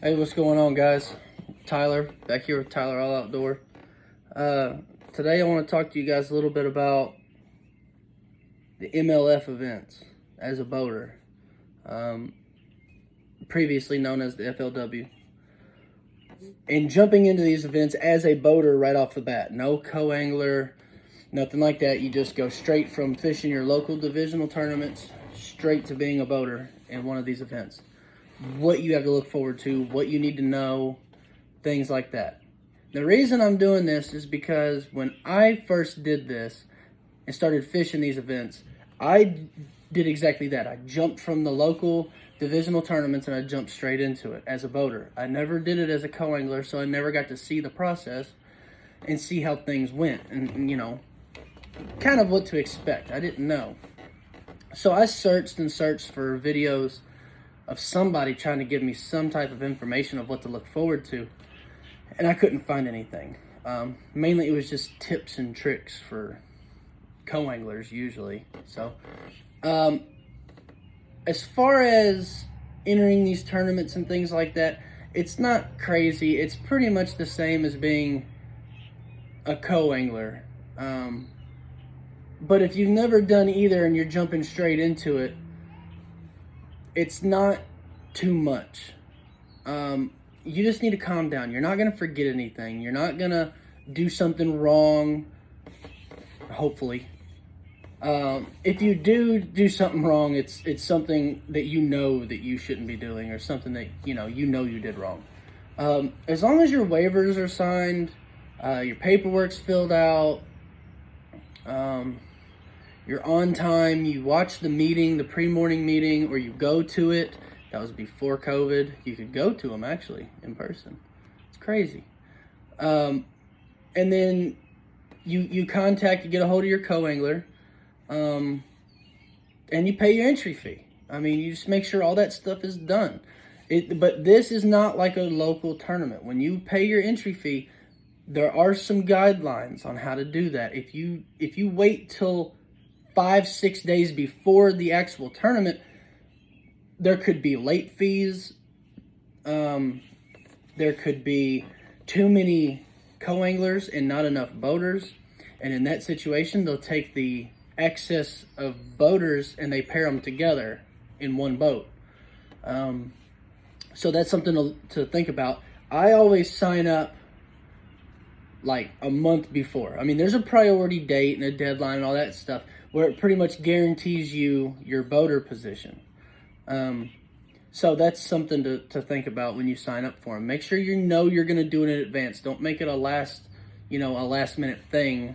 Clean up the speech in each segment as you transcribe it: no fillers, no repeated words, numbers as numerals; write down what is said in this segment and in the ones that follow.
Hey, what's going on, guys? Tyler, back here with Tyler All Outdoor. Today I want to talk to you guys a little bit about the MLF events as a boater, previously known as the FLW. And jumping into these events as a boater right off the bat. No co-angler, nothing like that. You just go straight from fishing your local divisional tournaments straight to being a boater in one of these events. What you have to look forward to, what you need to know, things like that. The reason I'm doing this is because when I first did this and started fishing these events, I did exactly that. I jumped from the local divisional tournaments and I jumped straight into it as a boater. I never did it as a co-angler, so I never got to see the process and see how things went and you know, kind of what to expect. I didn't know. So I searched and searched for videos of somebody trying to give me some type of information of what to look forward to, and I couldn't find anything. Mainly it was just tips and tricks for co-anglers usually. So as far as entering these tournaments and things like that, it's not crazy. It's pretty much the same as being a co-angler. But if you've never done either and you're jumping straight into it, it's not too much. You just need to calm down. You're not going to forget anything. You're not going to do something wrong, hopefully. If you do something wrong, it's something that you know that you shouldn't be doing, or something that you know you did wrong. As long as your waivers are signed, your paperwork's filled out, you're on time, you watch the meeting, the pre-morning meeting, or you go to it. That was before COVID. You could go to them actually in person. It's crazy. And then you get a hold of your co-angler, and you pay your entry fee. I mean, you just make sure all that stuff is done. But this is not like a local tournament. When you pay your entry fee, there are some guidelines on how to do that. If you wait till 5-6 days before the actual tournament, there could be late fees. There could be too many co-anglers and not enough boaters. And in that situation, they'll take the excess of boaters and they pair them together in one boat. So that's something to think about. I always sign up like a month before. I mean, there's a priority date and a deadline and all that stuff where it pretty much guarantees you your boater position. So that's something to think about when you sign up for them. Make sure you know you're going to do it in advance. Don't make it a last minute thing,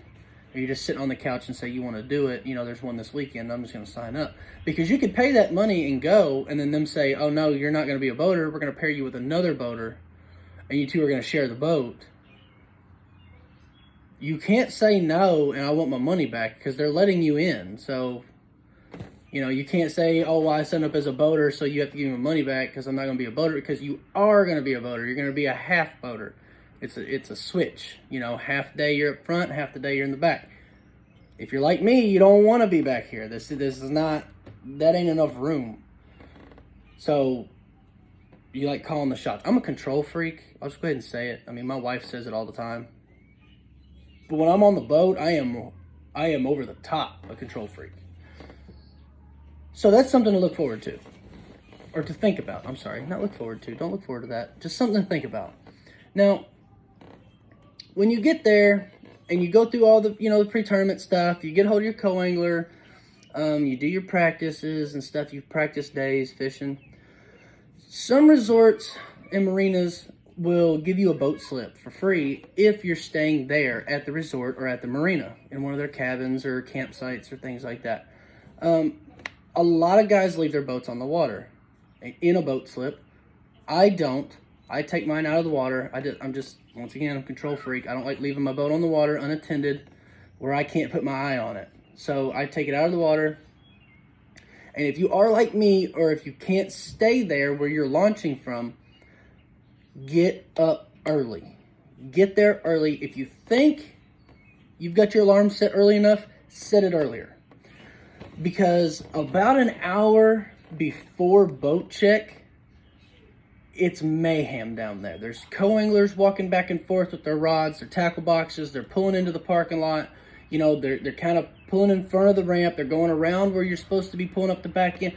or you just sit on the couch and say you want to do it. You know, there's one this weekend, I'm just going to sign up. Because you could pay that money and go, and then them say, oh no, you're not going to be a boater. We're going to pair you with another boater, and you two are going to share the boat. You can't say no and I want my money back, because they're letting you in. So, you know, you can't say, oh, well, I signed up as a boater, so you have to give me my money back because I'm not going to be a boater, because you are going to be a boater. You're going to be a half boater. It's a switch. You know, half day you're up front, half the day you're in the back. If you're like me, you don't want to be back here. This is not, that ain't enough room. So you like calling the shots. I'm a control freak. I'll just go ahead and say it. I mean, my wife says it all the time. But when I'm on the boat, I am over the top a control freak. So that's something to look forward to, or to think about. I'm sorry, not look forward to. Don't look forward to that. Just something to think about. Now, when you get there and you go through all the the pre-tournament stuff, you get a hold of your co-angler, you do your practices and stuff. You practice days fishing. Some resorts and marinas will give you a boat slip for free if you're staying there at the resort or at the marina in one of their cabins or campsites or things like that. A lot of guys leave their boats on the water in a boat slip. I don't. I take mine out of the water. I'm just, once again, I'm a control freak. I don't like leaving my boat on the water unattended where I can't put my eye on it. So I take it out of the water. And if you are like me, or if you can't stay there where you're launching from, get up early. Get there early. If you think you've got your alarm set early enough, set it earlier. Because about an hour before boat check, it's mayhem down there. There's co-anglers walking back and forth with their rods, their tackle boxes. They're pulling into the parking lot. You know, they're kind of pulling in front of the ramp. They're going around where you're supposed to be pulling up the back end.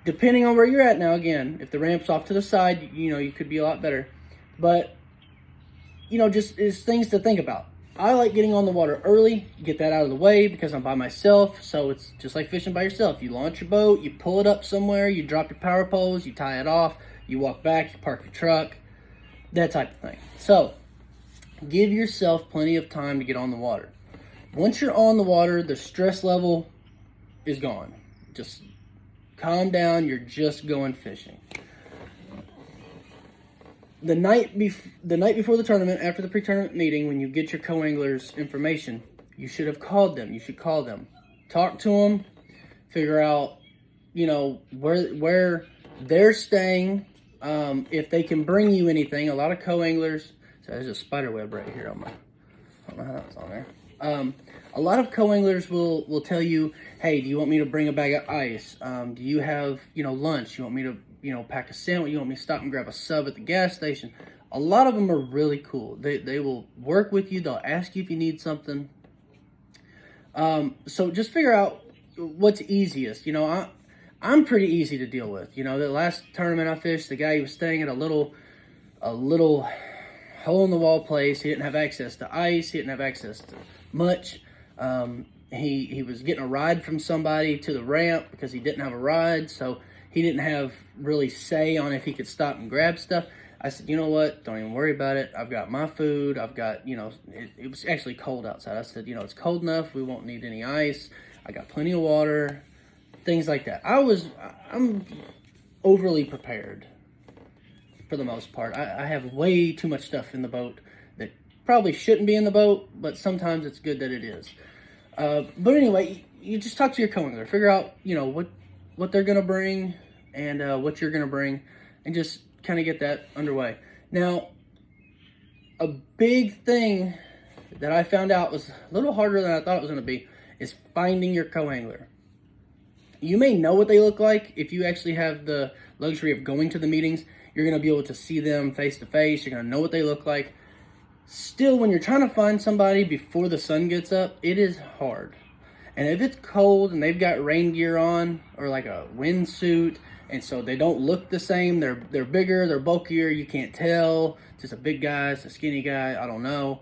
Depending on where you're at now, again, if the ramp's off to the side, you know, you could be a lot better. But, you know, just is things to think about. I like getting on the water early, get that out of the way because I'm by myself. So it's just like fishing by yourself. You launch your boat, you pull it up somewhere, you drop your power poles, you tie it off, you walk back, you park your truck, that type of thing. So give yourself plenty of time to get on the water. Once you're on the water, the stress level is gone. Just calm down, you're just going fishing. The night before the tournament, after the pre-tournament meeting, when you get your co-anglers information, you should have called them. You should call them, talk to them, figure out, you know, where they're staying, if they can bring you anything. A lot of co-anglers, so there's a spider web right here on my, I don't know how that's on there. A lot of co-anglers will tell you, hey, do you want me to bring a bag of ice? Do you have, you know, lunch? You want me to, you know, pack a sandwich? You want me to stop and grab a sub at the gas station? A lot of them are really cool. They will work with you. They'll ask you if you need something. So just figure out what's easiest. You know, I'm pretty easy to deal with. You know, the last tournament I fished, the guy, he was staying at a little hole-in-the-wall place. He didn't have access to ice. He didn't have access to much. He was getting a ride from somebody to the ramp because he didn't have a ride, so he didn't have really say on if he could stop and grab stuff. I said, you know what, don't even worry about it. I've got my food. I've got, you know, it was actually cold outside. I said, you know, it's cold enough. We won't need any ice. I got plenty of water, things like that. I'm overly prepared for the most part. I have way too much stuff in the boat that probably shouldn't be in the boat, but sometimes it's good that it is. But anyway, you just talk to your co-angler, figure out, you know, what they're gonna bring and what you're gonna bring, and just kind of get that underway. Now, a big thing that I found out was a little harder than I thought it was gonna be is finding your co-angler. You may know what they look like if you actually have the luxury of going to the meetings. You're gonna be able to see them face to face. You're gonna know what they look like. Still, when you're trying to find somebody before the sun gets up, it is hard. And if it's cold and they've got rain gear on or like a windsuit, and so they don't look the same, they're bigger, they're bulkier, you can't tell, it's just a big guy, it's a skinny guy, I don't know.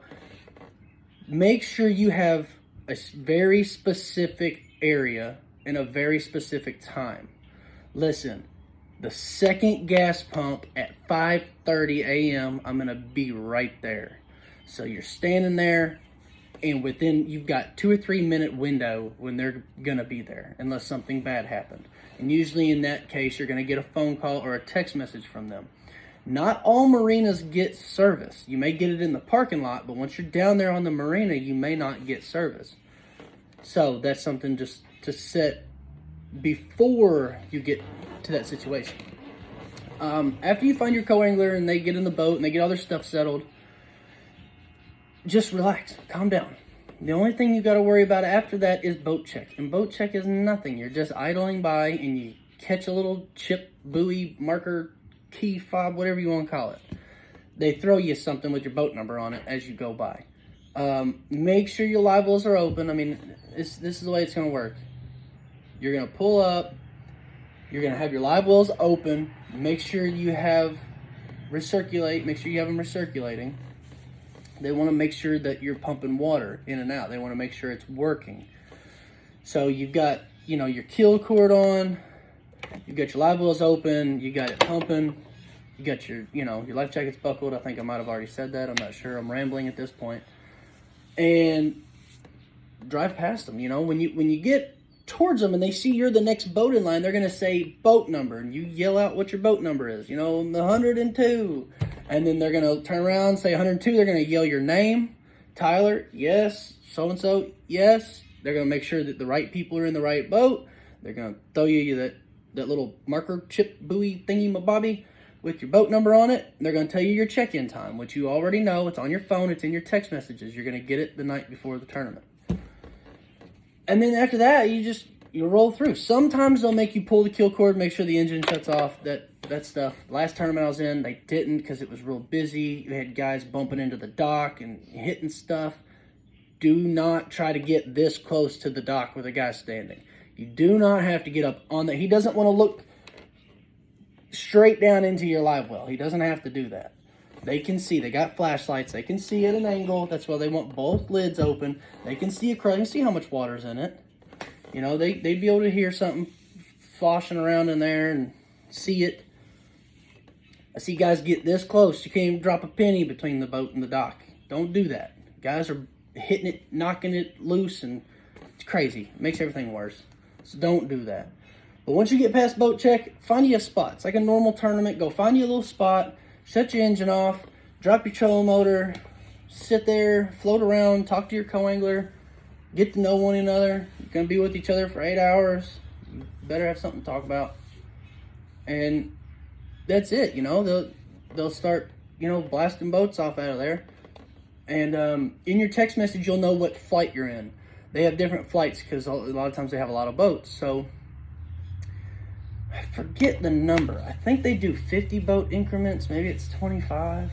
Make sure you have a very specific area in a very specific time. Listen, the second gas pump at 5:30 a.m., I'm gonna be right there. So you're standing there, and you've got 2 or 3 minute window when they're gonna be there, unless something bad happened. And usually in that case, you're gonna get a phone call or a text message from them. Not all marinas get service. You may get it in the parking lot, but once you're down there on the marina, you may not get service. So that's something just to set before you get to that situation. After you find your co-angler and they get in the boat and they get all their stuff settled, just relax, calm down. The only thing you got to worry about after that is boat check. And boat check is nothing. You're just idling by and you catch a little chip, buoy, marker, key fob, whatever you want to call it. They throw you something with your boat number on it as you go by. Make sure your live wells are open. I mean, this is the way it's going to work. You're going to pull up. You're going to have your live wells open. Make sure you have Make sure you have them recirculating. They want to make sure that you're pumping water in and out. They want to make sure it's working. So you've got, you know, your keel cord on. You've got your live wells open. You got it pumping. You got your, you know, your life jackets buckled. I think I might have already said that. I'm not sure. I'm rambling at this point. And drive past them. You know, when you get towards them and they see you're the next boat in line, they're going to say boat number. And you yell out what your boat number is. You know, the 102. And then they're going to turn around, say 102. They're going to yell your name. Tyler, yes. So-and-so, yes. They're going to make sure that the right people are in the right boat. They're going to throw you that little marker chip buoy thingy-mabobby with your boat number on it. They're going to tell you your check-in time, which you already know. It's on your phone. It's in your text messages. You're going to get it the night before the tournament. And then after that, you just you roll through. Sometimes they'll make you pull the kill cord, make sure the engine shuts off, that stuff. Last tournament I was in, they didn't because it was real busy. You had guys bumping into the dock and hitting stuff. Do not try to get this close to the dock where the guy's standing. You do not have to get up on that. He doesn't want to look straight down into your live well. He doesn't have to do that. They can see. They got flashlights. They can see at an angle. That's why they want both lids open. They can see across. They can see how much water's in it. You know, they'd be able to hear something sloshing around in there and see it. I see guys get this close. You can't even drop a penny between the boat and the dock. Don't do that. Guys are hitting it, knocking it loose, and it's crazy. It makes everything worse. So don't do that. But once you get past boat check, find you a spot. It's like a normal tournament. Go find you a little spot. Shut your engine off. Drop your trolling motor. Sit there. Float around. Talk to your co-angler. Get to know one another. You're going to be with each other for 8 hours. You better have something to talk about. And that's it, you know. They'll start, you know, blasting boats off out of there. And in your text message, you'll know what flight you're in. They have different flights because a lot of times they have a lot of boats. So I forget the number. I think they do 50 boat increments. Maybe it's 25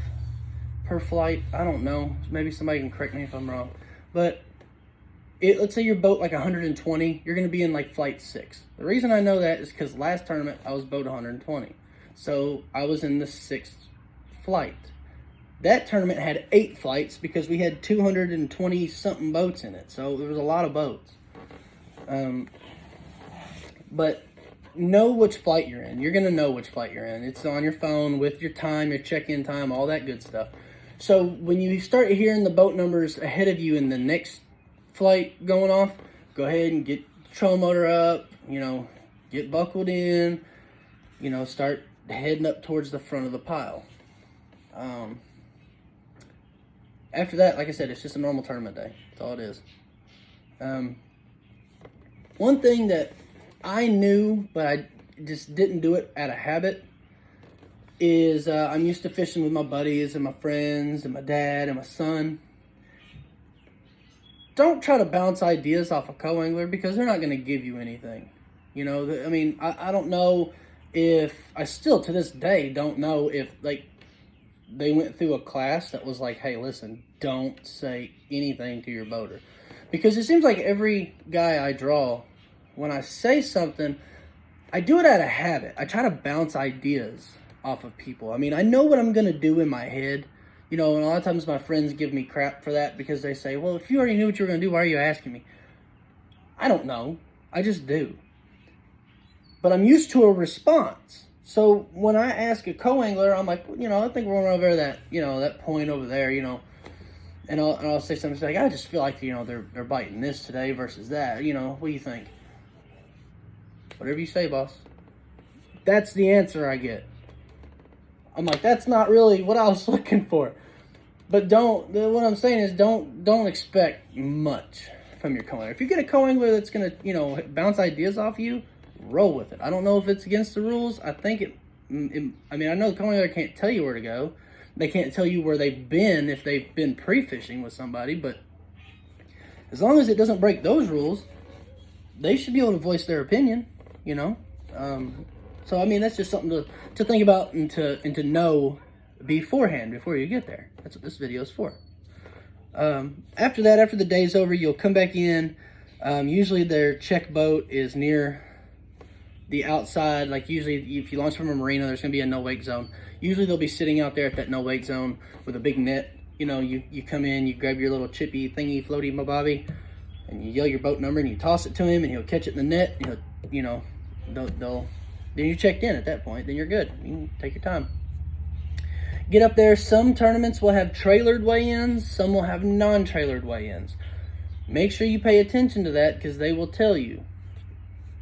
per flight. I don't know. Maybe somebody can correct me if I'm wrong. But let's say your boat like 120. You're going to be in like flight 6. The reason I know that is because last tournament I was boat 120. So I was in the 6th flight. That tournament had 8 flights because we had 220 something boats in it. So there was a lot of boats. But know which flight you're in. You're going to know which flight you're in. It's on your phone with your time, your check-in time, all that good stuff. So when you start hearing the boat numbers ahead of you in the next flight going off, go ahead and get the trolling motor up, you know, get buckled in, you know, start heading up towards the front of the pile. After that, like I said, it's just a normal tournament day. That's all it is. One thing that I knew, but I just didn't do it out of habit, is I'm used to fishing with my buddies and my friends and my dad and my son. Don't try to bounce ideas off a co-angler because they're not going to give you anything. You know, I mean, I don't know if, I still to this day don't know if, like, they went through a class that was like, hey, listen, don't say anything to your boater. Because it seems like every guy I draw, when I say something, I do it out of habit. I try to bounce ideas off of people. I mean, I know what I'm going to do in my head. You know, and a lot of times my friends give me crap for that because they say, well, if you already knew what you were going to do, why are you asking me? I don't know. I just do. But I'm used to a response. So when I ask a co-angler, I'm like, you know, I think we're over that, you know, that point over there, you know. And I'll say something like, I just feel like, you know, they're biting this today versus that. You know, what do you think? Whatever you say, boss. That's the answer I get. I'm like, that's not really what I was looking for. But what I'm saying is don't expect much from your co-angler. If you get a co-angler that's going to, you know, bounce ideas off you, roll with it. I don't know if it's against the rules. I think I mean, I know the co-angler can't tell you where to go. They can't tell you where they've been if they've been pre-fishing with somebody. But as long as it doesn't break those rules, they should be able to voice their opinion, you know. So, I mean, that's just something to think about and to know beforehand, before you get there. That's what this video is for. After that, after the day's over, you'll come back in. Usually their check boat is near the outside. Like usually if you launch from a marina, there's going to be a no-wake zone. Usually they'll be sitting out there at that no-wake zone with a big net. You know, you come in, you grab your little chippy thingy, floaty mobobby, and you yell your boat number and you toss it to him and he'll catch it in the net. And he'll, you know, then you're checked in at that point. Then you're good. You can take your time. Get up there. Some tournaments will have trailered weigh-ins. Some will have non-trailered weigh-ins. Make sure you pay attention to that because they will tell you.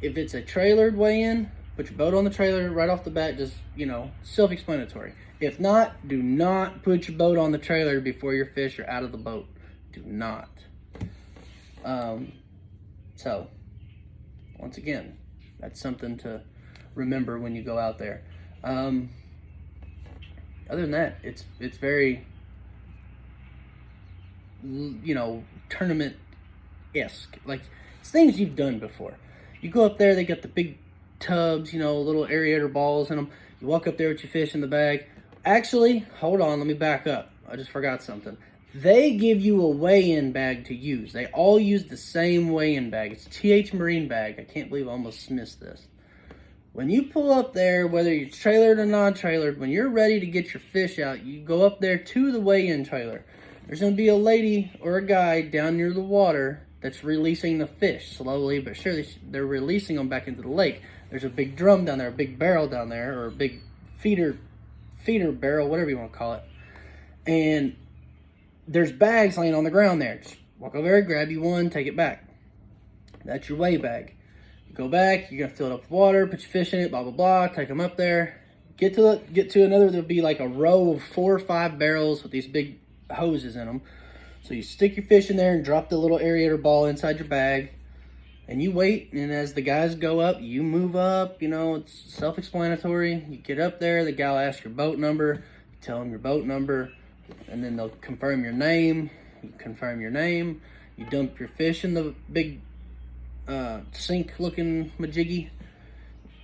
If it's a trailered weigh-in, put your boat on the trailer right off the bat. Just, you know, self-explanatory. If not, do not put your boat on the trailer before your fish are out of the boat. Do not. So, once again, that's something to remember when you go out there. Other than that, it's very, you know, tournament-esque. Like, it's things you've done before. You go up there, they got the big tubs, you know, little aerator balls in them. You walk up there with your fish in the bag. Actually, hold on, let me back up. I just forgot something. They give you a weigh-in bag to use. They all use the same weigh-in bag. It's a TH Marine bag. I can't believe I almost missed this. When you pull up there, whether you're trailered or non-trailered, when you're ready to get your fish out, you go up there to the weigh-in trailer. There's going to be a lady or a guy down near the water that's releasing the fish slowly but surely. They're releasing them back into the lake. There's a big drum down there, a big barrel down there, or a big feeder barrel, whatever you want to call it. And there's bags laying on the ground there. Just walk over there, grab you one, take it back. That's your weigh bag. You go back, you're gonna fill it up with water, put your fish in it, blah blah blah, take them up there. Get to another, there'll be like a row of 4 or 5 barrels with these big hoses in them. So you stick your fish in there and drop the little aerator ball inside your bag, and you wait, and as the guys go up, you move up. You know, it's self-explanatory. You get up there, the guy will ask your boat number, you tell him your boat number, and then they'll confirm your name. You confirm your name, you dump your fish in the big sink looking majiggy.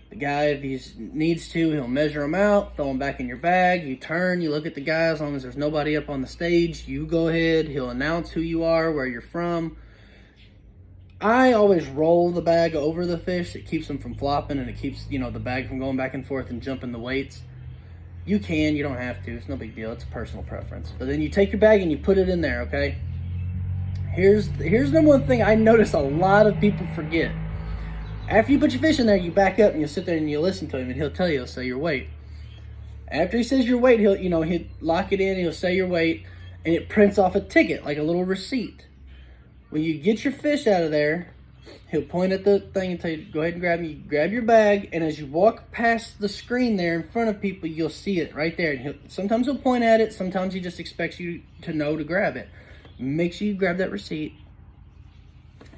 The guy, if he needs to, he'll measure them out, throw them back in your bag. You turn, you look at the guy. As long as there's nobody up on the stage, you go ahead. He'll announce who you are, where you're from. I always roll the bag over the fish. It keeps them from flopping, and it keeps, you know, the bag from going back and forth and jumping the weights. You can, you don't have to. It's no big deal. It's a personal preference. But then you take your bag and you put it in there, okay? Here's number one thing I notice a lot of people forget. After you put your fish in there, you back up and you sit there and you listen to him, and he'll tell you, he'll say your weight. After he says your weight, he'll lock it in, he'll say your weight, and it prints off a ticket, like a little receipt. When you get your fish out of there, he'll point at the thing and tell you, go ahead and grab your bag, and as you walk past the screen there in front of people, you'll see it right there. And sometimes he'll point at it, sometimes he just expects you to know to grab it. Make sure you grab that receipt.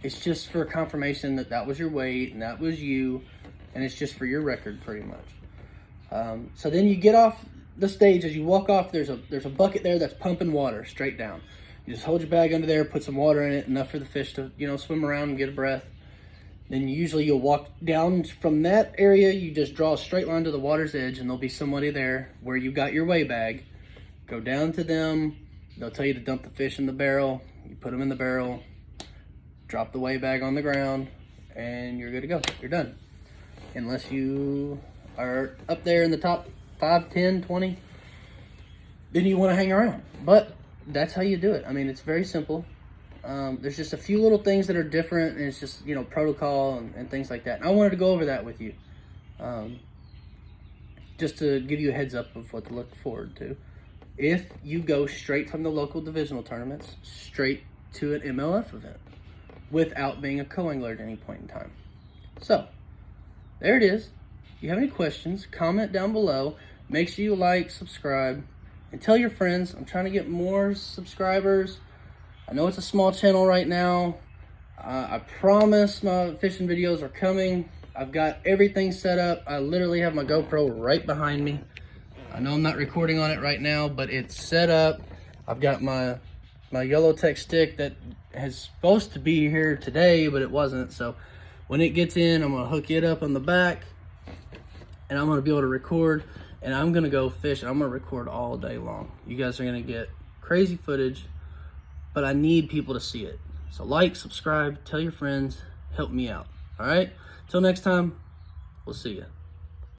It's just for confirmation that that was your weight and that was you, and it's just for your record pretty much. So then you get off the stage. As you walk off, there's a bucket there that's pumping water straight down. You just hold your bag under there, put some water in it, enough for the fish to, you know, swim around and get a breath. Then usually you'll walk down from that area. You just draw a straight line to the water's edge, and there'll be somebody there where you got your weigh bag. Go down to them. They'll tell you to dump the fish in the barrel. You put them in the barrel, drop the weigh bag on the ground, and you're good to go. You're done. Unless you are up there in the top 5, 10, 20, then you want to hang around. But that's how you do it. I mean, it's very simple. There's just a few little things that are different, and it's just, you know, protocol and things like that. And I wanted to go over that with you, just to give you a heads up of what to look forward to. If you go straight from the local divisional tournaments straight to an MLF event without being a co-angler at any point in time. So, there it is. If you have any questions, comment down below. Make sure you like, subscribe, and tell your friends. I'm trying to get more subscribers. I know it's a small channel right now. I promise my fishing videos are coming. I've got everything set up. I literally have my GoPro right behind me. I know I'm not recording on it right now, but it's set up. I've got my yellow tech stick that is supposed to be here today, but it wasn't. So when it gets in, I'm gonna hook it up on the back, and I'm gonna be able to record, and I'm gonna go fish, and I'm gonna record all day long. You guys are gonna get crazy footage, but I need people to see it. So like, subscribe, tell your friends, help me out. All right, till next time, we'll see you.